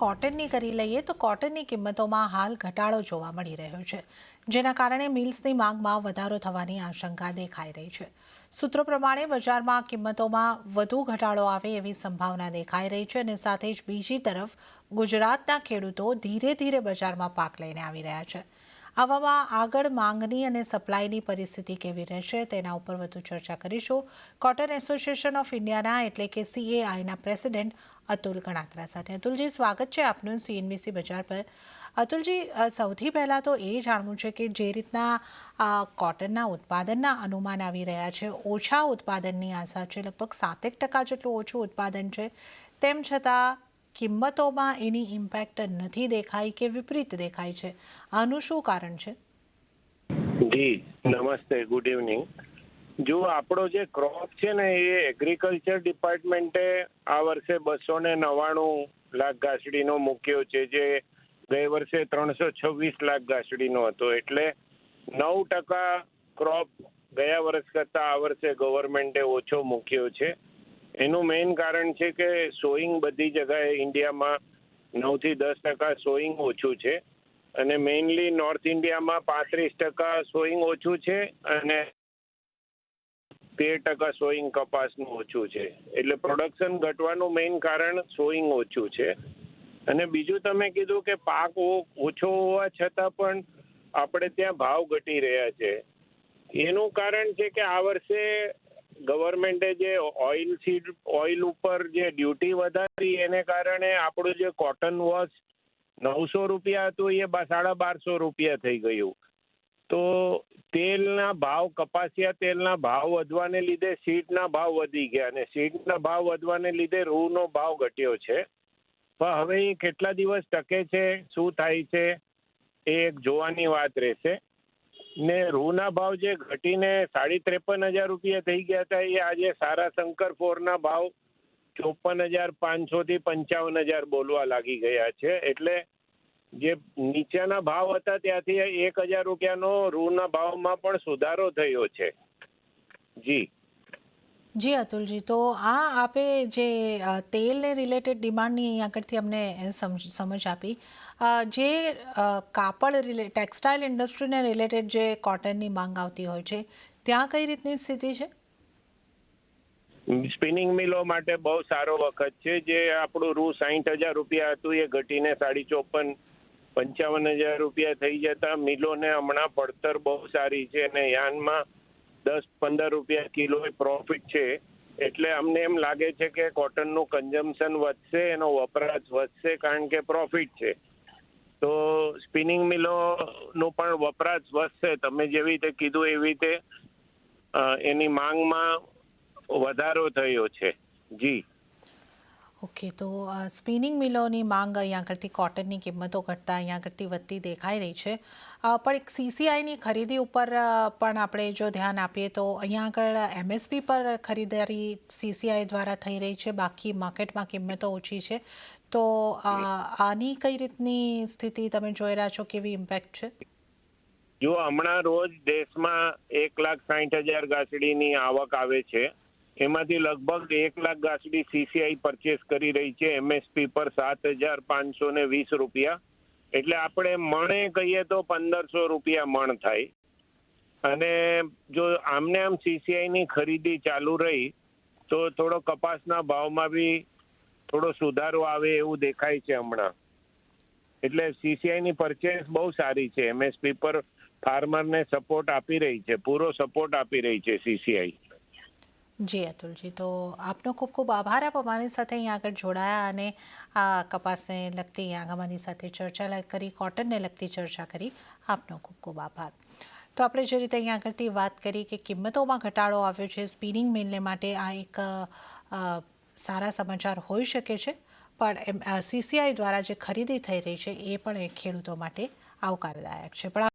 કોટનની કરી લઈએ તો કોટનની કિંમતોમાં હાલ ઘટાડો જોવા મળી રહ્યો છે, જેના કારણે મિલ્સની માંગમાં વધારો થવાની આશંકા દેખાઈ રહી છે. સૂત્રો પ્રમાણે બજારમાં કિંમતોમાં વધુ ઘટાડો આવે એવી સંભાવના દેખાઈ રહી છે અને સાથે જ બીજી તરફ ગુજરાતના ખેડૂતો ધીરે ધીરે બજારમાં પાક લઈને આવી રહ્યા છે. આવામાં આગળ માંગની અને સપ્લાયની પરિસ્થિતિ કેવી રહેશે તેના ઉપર વધુ ચર્ચા કરીશું કોટન એસોસિએશન ઓફ ઇન્ડિયાના એટલે કે CAIના પ્રેસિડેન્ટ અતુલ ગણાત્રા સાથે. અતુલજી, સ્વાગત છે આપનું CNBC બજાર પર. અતુલજી, સૌથી પહેલાં તો એ જાણવું છે કે જે રીતના કોટનના ઉત્પાદનના અનુમાન આવી રહ્યા છે, ઓછા ઉત્પાદનની આશા છે, લગભગ 7% જેટલું ઓછું ઉત્પાદન છે, તેમ છતાં કિંમતોમાં એની ઇમ્પેક્ટ નથી દેખાઈ કે વિપરીત દેખાય છે. આનું શું કારણ છે? જી નમસ્તે, ગુડ ઇવનિંગ. જો આપણો જે ક્રોપ છે ને એ એગ્રીકલ્ચર ડિપાર્ટમેન્ટે આ વર્ષે 299 લાખ ગાંસડીનો મૂક્યો છે, જે ગયે વર્ષે 326 લાખ ગાંસડીનો હતો. એટલે 9% ક્રોપ ગયા વર્ષ કરતાં આ વર્ષે ગવર્મેન્ટે ઓછો મૂક્યો છે. એનું મેઇન કારણ છે કે સોઈંગ બધી જગાએ ઇન્ડિયામાં 9 થી 10% સોઈંગ ઓછું છે અને મેઇનલી નોર્થ ઇન્ડિયામાં 35% સોઈંગ ઓછું છે અને 13% સોઈંગ કપાસનું ઓછું છે. એટલે પ્રોડક્શન ઘટવાનું મેઇન કારણ સોઈંગ ઓછું છે. અને બીજું તમે કીધું કે પાક ઓછો હોવા છતાં પણ આપણે ત્યાં ભાવ ઘટી રહ્યા છે. એનું કારણ છે કે આ વર્ષે ગવર્મેન્ટે જે ઓઇલ ઉપર જે ડ્યુટી વધારી એને કારણે આપણું જે કોટન વોશ 900 રૂપિયા હતું એ 1250 રૂપિયા થઈ ગયું. તો તેલના ભાવ, કપાસિયા તેલના ભાવ વધવાને લીધે સીડના ભાવ વધી ગયા અને સીડના ભાવ વધવાને લીધે રૂનો ભાવ ઘટ્યો છે. પણ હવે એ કેટલા દિવસ ટકે છે, શું થાય છે, એ એક જોવાની વાત રહેશે. ને રૂના ભાવ જે ઘટીને 53,500 રૂપિયા થઈ ગયા હતા એ આજે સારા શંકર 4ના ભાવ 54,500 થી 55,000 બોલવા લાગી ગયા છે. એટલે જે નીચેના ભાવ હતા ત્યાંથી 1,000 રૂપિયાનો રૂના ભાવમાં પણ સુધારો થયો છે. જી અતુલજી, તો આપે જે તેલને રિલેટેડ ડિમાન્ડની અહીં આગળથી અમને સમજ આપી, જે કાપડ ટેક્સટાઇલ ઇન્ડસ્ટ્રીને રિલેટેડ જે કોટનની માંગ આવતી હોય છે ત્યાં કઈ રીતની સ્થિતિ છે? સ્પિનિંગ મિલો માટે બહુ સારો વખત છે. જે આપણું રૂ 60,000 રૂપિયા હતું એ ઘટીને 54,55,000 રૂપિયા થઈ જતા મિલોને હમણાં પડતર બહુ સારી છે અને યાનમાં 10-15 રૂપિયા કિલો પ્રોફિટ છે. એટલે અમને એમ લાગે છે કે કોટનનું કન્ઝમ્પશન વધશે, એનો વપરાશ વધશે કારણ કે પ્રોફિટ છે. તો સ્પિનિંગ મિલોનો પણ વપરાશ વધશે. તમે જેવી રીતે કીધું એવી રીતે એની માંગમાં વધારો થયો છે. જી ઓકે, તો સ્પિનિંગ મિલોની માંગ અહીંયા આગળથી કોટનની કિંમતો ઘટતા અહીંયા આગળથી વધતી દેખાઈ રહી છે. પણ એક CCIની ખરીદી ઉપર પણ આપણે જો ધ્યાન આપીએ તો અહીંયા આગળ MSP પર ખરીદારી CCI દ્વારા થઈ રહી છે, બાકી માર્કેટમાં કિંમતો ઓછી છે. તો આની કઈ રીતની સ્થિતિ તમે જોઈ રહ્યા છો, કેવી ઇમ્પેક્ટ છે? જો હમણાં રોજ દેશમાં 1,60,000 ગાંસડીની આવક આવે છે, એમાંથી લગભગ 1 લાખ ગાંસડી CCI પરચેસ કરી રહી છે MSP પર 7,520 રૂપિયા. એટલે આપણે મણે કહીએ તો 1,500 રૂપિયા મણ થાય. અને જો આમને આમ CCIની ખરીદી ચાલુ રહી તો થોડો કપાસના ભાવમાં બી થોડો સુધારો આવે એવું દેખાય છે હમણાં. એટલે CCIની પરચેસ બહુ સારી છે. MSP પર ફાર્મરને સપોર્ટ આપી રહી છે, પૂરો સપોર્ટ આપી રહી છે CCI. જી અતુલજી, તો આપનો ખૂબ ખૂબ આભાર. આપ અમારી સાથે અહીં આગળ જોડાયા અને આ કપાસને લગતી અમારી સાથે ચર્ચા કરી, કોટનને લગતી ચર્ચા કરી. આપનો ખૂબ ખૂબ આભાર. તો આપણે જે રીતે અહીં આગળથી વાત કરી કે કિંમતોમાં ઘટાડો આવ્યો છે સ્પિનિંગ મિલને માટે, આ એક સારા સમાચાર હોઈ શકે છે. પણ CCI દ્વારા જે ખરીદી થઈ રહી છે એ પણ ખેડૂતો માટે આવકારદાયક છે. પણ